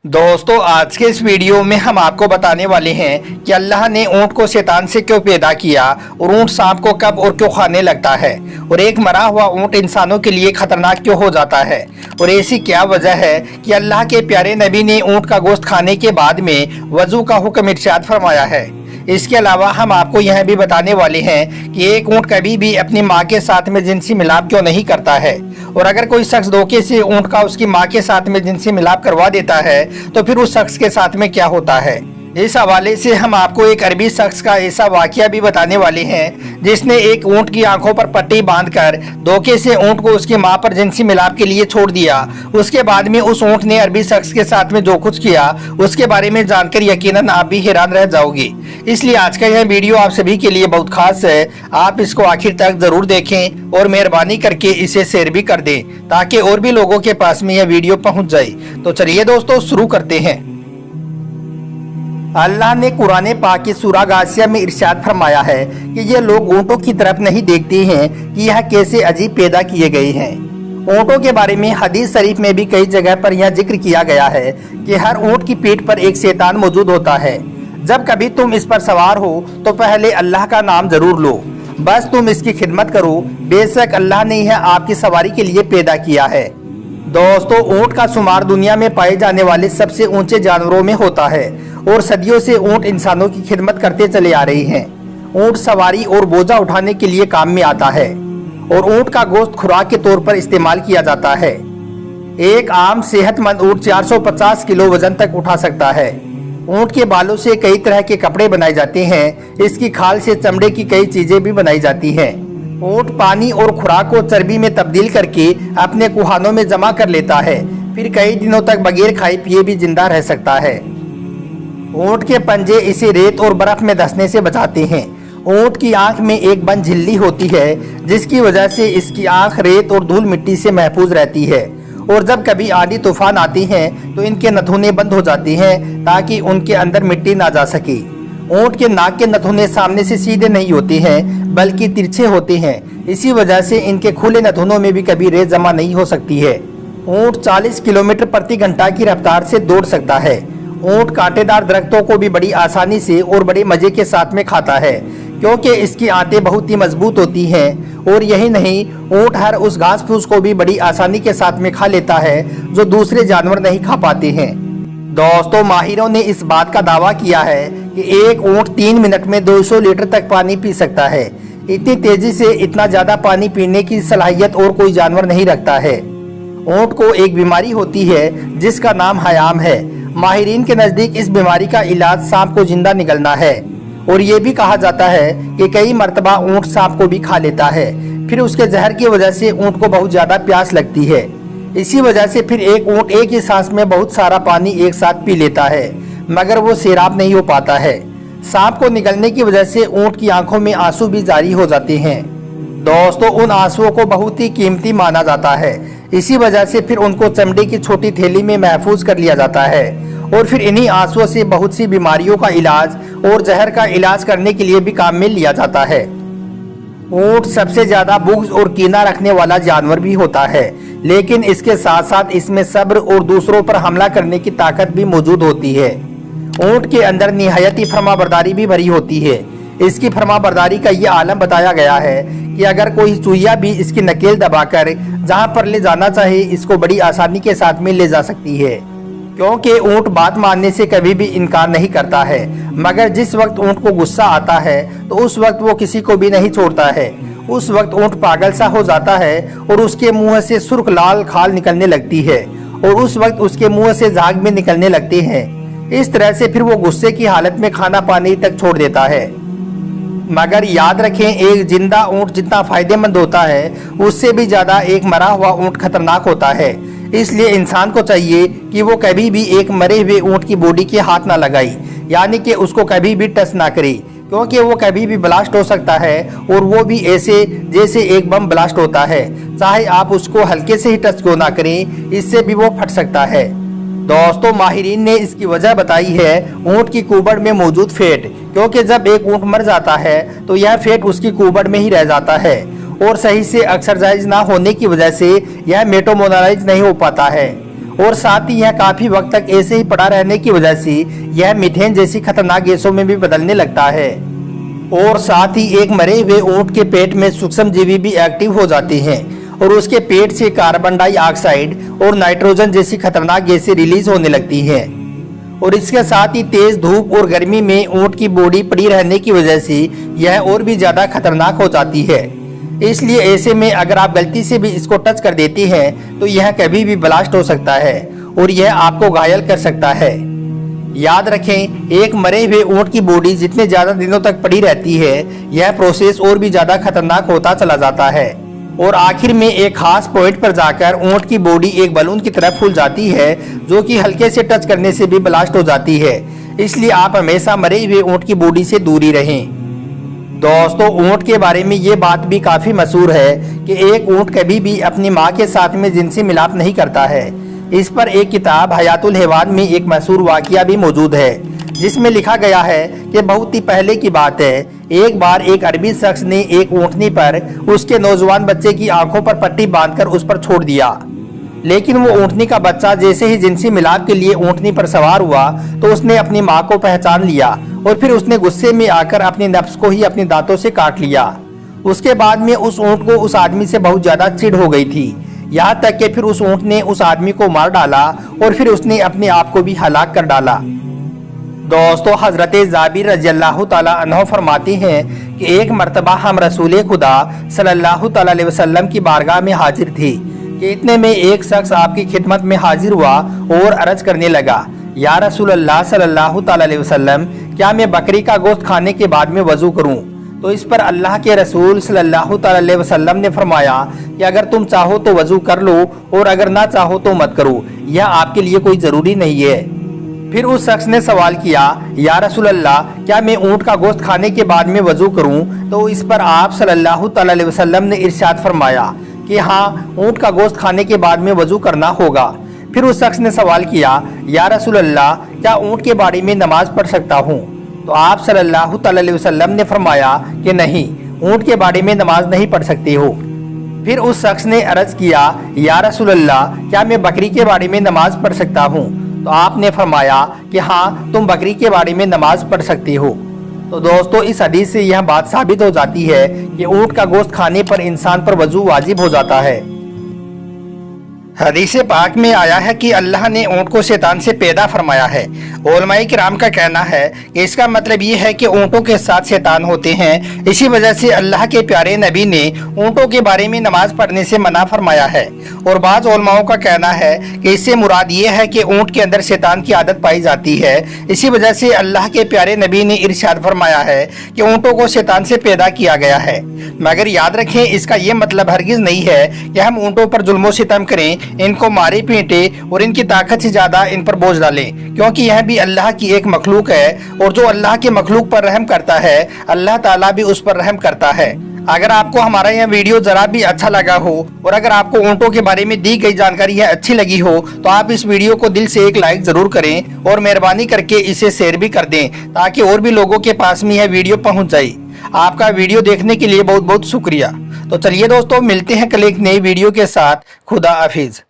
दोस्तों आज के इस वीडियो में हम आपको बताने वाले हैं कि अल्लाह ने ऊंट को शैतान से क्यों पैदा किया और ऊंट सांप को कब और क्यों खाने लगता है और एक मरा हुआ ऊंट इंसानों के लिए खतरनाक क्यों हो जाता है और ऐसी क्या वजह है कि अल्लाह के प्यारे नबी ने ऊंट का गोश्त खाने के बाद में वजू का हुक्म इरशाद फरमाया है। इसके अलावा हम आपको यह भी बताने वाले हैं कि एक ऊंट कभी भी अपनी माँ के साथ में जिनसी मिलाप क्यों नहीं करता है और अगर कोई शख्स धोखे से ऊंट का उसकी माँ के साथ में जिनसी मिलाप करवा देता है तो फिर उस शख्स के साथ में क्या होता है। इस हवाले से हम आपको एक अरबी शख्स का ऐसा वाकया भी बताने वाले हैं जिसने एक ऊंट की आंखों पर पट्टी बांधकर धोखे से ऊंट को उसकी मां पर जिनसी मिलाप के लिए छोड़ दिया। उसके बाद में उस ऊंट ने अरबी शख्स के साथ में जो कुछ किया उसके बारे में जानकर यकीनन आप भी हैरान रह जाओगे। इसलिए आज का यह वीडियो आप सभी के लिए बहुत खास है, आप इसको आखिर तक जरूर देखें और मेहरबानी करके इसे शेयर भी कर दें ताकि और भी लोगों के पास में यह वीडियो पहुंच जाए। तो चलिए दोस्तों शुरू करते हैं। अल्लाह ने कुरान पाक की सूरह गासिया में इरशाद फरमाया है कि ये लोग ऊँटों की तरफ नहीं देखते हैं कि यह कैसे अजीब पैदा किए गए हैं। ऊँटों के बारे में हदीस शरीफ में भी कई जगह पर यह जिक्र किया गया है कि हर ऊँट की पीठ पर एक शैतान मौजूद होता है। जब कभी तुम इस पर सवार हो तो पहले अल्लाह का नाम जरूर लो, बस तुम इसकी खिदमत करो, बेशक अल्लाह ने यह आपकी सवारी के लिए पैदा किया है। दोस्तों ऊँट का शुमार दुनिया में पाए जाने वाले सबसे ऊंचे जानवरों में होता है और सदियों से ऊँट इंसानों की खिदमत करते चले आ रहे हैं। ऊँट सवारी और बोझा उठाने के लिए काम में आता है और ऊँट का गोश्त खुराक के तौर पर इस्तेमाल किया जाता है। एक आम सेहतमंद ऊँट 450 किलो वजन तक उठा सकता है। ऊँट के बालों से कई तरह के कपड़े बनाए जाते हैं। इसकी खाल से चमड़े की कई चीजें भी बनाई जाती हैं। ऊँट पानी और खुराक को चर्बी में तब्दील करके अपने कुहानों में जमा कर लेता है, फिर कई दिनों तक बगैर खाए पिए भी जिंदा रह सकता है। ऊँट के पंजे इसे रेत और बर्फ में धंसने से बचाते हैं। ऊँट की आंख में एक बंद झिल्ली होती है जिसकी वजह से इसकी आंख रेत और धूल मिट्टी से महफूज रहती है और जब कभी आंधी तूफान आती हैं तो इनके नथुने बंद हो जाती हैं ताकि उनके अंदर मिट्टी ना जा सके। ऊँट के नाक के नथुने सामने से सीधे नहीं होते हैं बल्कि तिरछे होते हैं। इसी वजह से इनके खुले नथुनों में भी कभी रेत जमा नहीं हो सकती है। ऊँट 40 किलोमीटर प्रति घंटा की रफ्तार से दौड़ सकता है। ऊँट कांटेदार दरख्तों को भी बड़ी आसानी से और बड़े मजे के साथ में खाता है क्योंकि इसकी आंतें बहुत ही मजबूत होती हैं। और यही नहीं, ऊँट हर उस घास फूस को भी बड़ी आसानी के साथ में खा लेता है जो दूसरे जानवर नहीं खा पाते हैं। दोस्तों माहिरों ने इस बात का दावा किया है कि एक ऊँट 3 मिनट में 200 लीटर तक पानी पी सकता है। इतनी तेजी से इतना ज्यादा पानी पीने की सलाहियत और कोई जानवर नहीं रखता है। ऊँट को एक बीमारी होती है जिसका नाम हयाम है। माहिरीन के नजदीक इस बीमारी का इलाज सांप को जिंदा निगलना है और ये भी कहा जाता है कि कई मर्तबा ऊँट सांप को भी खा लेता है, फिर उसके जहर की वजह से ऊँट को बहुत ज्यादा प्यास लगती है। इसी वजह से फिर एक ऊँट एक ही सांस में बहुत सारा पानी एक साथ पी लेता है मगर वो सैराब नहीं हो पाता है। सांप को निगलने की वजह से ऊँट की आंखों में आंसू भी जारी हो जाते हैं। दोस्तों उन आंसुओं को बहुत ही कीमती माना जाता है। इसी वजह से फिर उनको चमड़े की छोटी थैली में महफूज कर लिया जाता है और फिर इन्हीं आंसुओं से बहुत सी बीमारियों का इलाज और जहर का इलाज करने के लिए भी काम में लिया जाता है। ऊँट सबसे ज्यादा बुग़्ज़ और कीना रखने वाला जानवर भी होता है, लेकिन इसके साथ साथ इसमें सब्र और दूसरों पर हमला करने की ताकत भी मौजूद होती है। ऊँट के अंदर निहायती फरमाबरदारी भी भरी होती है। इसकी फरमाबरदारी का ये आलम बताया गया है कि अगर कोई चूहिया भी इसकी नकेल दबाकर जहाँ पर ले जाना चाहे इसको बड़ी आसानी के साथ में ले जा सकती है क्योंकि ऊँट बात मानने से कभी भी इनकार नहीं करता है। मगर जिस वक्त ऊँट को गुस्सा आता है तो उस वक्त वो किसी को भी नहीं छोड़ता है। उस वक्त ऊँट पागल सा हो जाता है और उसके मुंह से सुर्ख लाल खाल निकलने लगती है और उस वक्त उसके मुंह से झाग भी निकलने लगते हैं। इस तरह से फिर वो गुस्से की हालत में खाना पानी तक छोड़ देता है। मगर याद रखें, एक जिंदा ऊँट जितना फायदेमंद होता है उससे भी ज्यादा एक मरा हुआ ऊँट खतरनाक होता है। इसलिए इंसान को चाहिए कि वो कभी भी एक मरे हुए ऊँट की बॉडी के हाथ ना लगाए, यानी कि उसको कभी भी टच ना करे क्योंकि वो कभी भी ब्लास्ट हो सकता है और वो भी ऐसे जैसे एक बम ब्लास्ट होता है। चाहे आप उसको हल्के से ही टच क्यों ना करें, इससे भी वो फट सकता है। दोस्तों माहिरीन ने इसकी वजह बताई है ऊँट की कुबड़ में मौजूद फैट, क्योंकि जब एक ऊँट मर जाता है तो यह फैट उसकी कुबड़ में ही रह जाता है और सही से एक्सरसाइज ना होने की वजह से यह मेटाबॉलाइज नहीं हो पाता है और साथ ही यह काफी वक्त तक ऐसे ही पड़ा रहने की वजह से यह मीथेन जैसी खतरनाक गैसों में भी बदलने लगता है। और साथ ही एक मरे हुए ऊंट के पेट में सूक्ष्म जीवी भी एक्टिव हो जाते हैं और उसके पेट से कार्बन डाइऑक्साइड और नाइट्रोजन जैसी खतरनाक गैसें रिलीज होने लगती हैं। और इसके साथ ही तेज धूप और गर्मी में ऊंट की बॉडी पड़ी रहने की वजह से यह और भी ज्यादा खतरनाक हो जाती है। इसलिए ऐसे में अगर आप गलती से भी इसको टच कर देती हैं तो यह कभी भी ब्लास्ट हो सकता है और यह आपको घायल कर सकता है। याद रखें, एक मरे हुए ऊंट की बॉडी जितने ज्यादा दिनों तक पड़ी रहती है यह प्रोसेस और भी ज्यादा खतरनाक होता चला जाता है और आखिर में एक खास पॉइंट पर जाकर ऊंट की बॉडी एक बलून की तरह फूल जाती है जो कि हल्के से टच करने से भी ब्लास्ट हो जाती है। इसलिए आप हमेशा मरे हुए ऊंट की बॉडी से दूरी रहें। दोस्तों, ऊंट के बारे में ये बात भी काफी मशहूर है कि एक ऊंट कभी भी अपनी माँ के साथ में जिनसी मिलाप नहीं करता है। इस पर एक किताब हयातुल हैवान में एक मशहूर वाकया भी मौजूद है जिसमें लिखा गया है कि बहुत ही पहले की बात है, एक बार एक अरबी शख्स ने एक ऊंटनी पर उसके नौजवान बच्चे की आंखों पर पट्टी बांधकर उस पर छोड़ दिया। लेकिन वो ऊंटनी का बच्चा जैसे ही जिनसी मिलाप के लिए ऊंटनी पर सवार हुआ तो उसने अपनी माँ को पहचान लिया और फिर उसने गुस्से में आकर अपने नफ्स को ही अपने दांतों से काट लिया। उसके बाद में उस ऊंट को उस आदमी से बहुत ज्यादा चिढ़ हो गई थी, यहाँ तक कि फिर उस ऊंट ने उस आदमी को मार डाला और फिर उसने अपने आप को भी हलाक कर डाला। दोस्तों, हजरत जाबिर रज़ियल्लाहु ताला अन्हु फरमाती हैं कि एक मर्तबा हम रसूल खुदा सल्लल्लाहु ताला अलैहि वसल्लम की बारगाह में हाजिर थी कि इतने में एक शख्स आपकी खिदमत में हाजिर हुआ और अर्ज करने लगा, या रसूल अल्लाह सल्लल्लाहु ताला अलैहि वसल्लम, क्या मैं बकरी का गोश्त खाने के बाद में वजू करूं? तो इस पर अल्लाह के रसूल सल्लल्लाहु ताला अलैहि वसल्लम ने फरमाया कि अगर तुम चाहो तो वजू कर लो और अगर ना चाहो तो मत करो, यह आपके लिए कोई जरूरी नहीं है। फिर उस शख्स ने सवाल किया, या रसूल अल्लाह, क्या मैं ऊंट का गोश्त खाने के बाद में वजू करूं? तो इस पर आप सल्लल्लाहु ताला अलैहि वसल्लम ने इरशाद फरमाया कि हाँ, ऊंट का गोश्त खाने के बाद में वजू करना होगा। फिर उस शख्स ने सवाल किया, या रसूल अल्लाह, क्या ऊंट के बाड़ी में नमाज पढ़ सकता हूँ? तो आप सल्लल्लाहु ताला अलैहि वसल्लम ने फरमाया कि नहीं, ऊंट के बाड़ी में नमाज नहीं पढ़ सकते हो। फिर उस शख्स ने अर्ज किया, या रसूल अल्लाह, क्या मैं बकरी के बाड़ी में नमाज पढ़ सकता हूँ? तो आपने फरमाया कि हाँ, तुम बकरी के बाड़ी में नमाज पढ़ सकते हो। तो दोस्तों, इस हदीस से यह बात साबित हो जाती है कि ऊंट का गोश्त खाने पर इंसान पर वजू वाजिब हो जाता है। हदीस पाक में आया है कि अल्लाह ने ऊंट को शैतान से पैदा फरमाया है। उलमाए किराम का कहना है कि इसका मतलब ये है कि ऊंटों के साथ शैतान होते हैं। इसी वजह से अल्लाह के प्यारे नबी ने ऊंटों के बारे में नमाज पढ़ने से मना फरमाया है। और बाज़ उलमाओं का कहना है कि इससे मुराद ये है कि ऊंट के अंदर शैतान की आदत पाई जाती है। इसी वजह से अल्लाह के प्यारे नबी ने इरशाद फरमाया है कि ऊंटों को शैतान से पैदा किया गया है। मगर याद रखें, इसका ये मतलब हरगिज नहीं है कि हम ऊंटों पर जुल्मो सितम करें, इनको मारे पीटे और इनकी ताकत से ज्यादा इन पर बोझ डालें, क्योंकि यह भी अल्लाह की एक मखलूक है और जो अल्लाह के मखलूक पर रहम करता है अल्लाह ताला भी उस पर रहम करता है। अगर आपको हमारा यह वीडियो जरा भी अच्छा लगा हो और अगर आपको ऊंटों के बारे में दी गई जानकारी यह अच्छी लगी हो तो आप इस वीडियो को दिल से एक लाइक जरूर करें और मेहरबानी करके इसे शेयर भी कर दें ताकि और भी लोगों के पास में यह वीडियो पहुंच जाए। आपका वीडियो देखने के लिए बहुत बहुत शुक्रिया। तो चलिए दोस्तों, मिलते हैं कल एक नई वीडियो के साथ। खुदा हाफिज।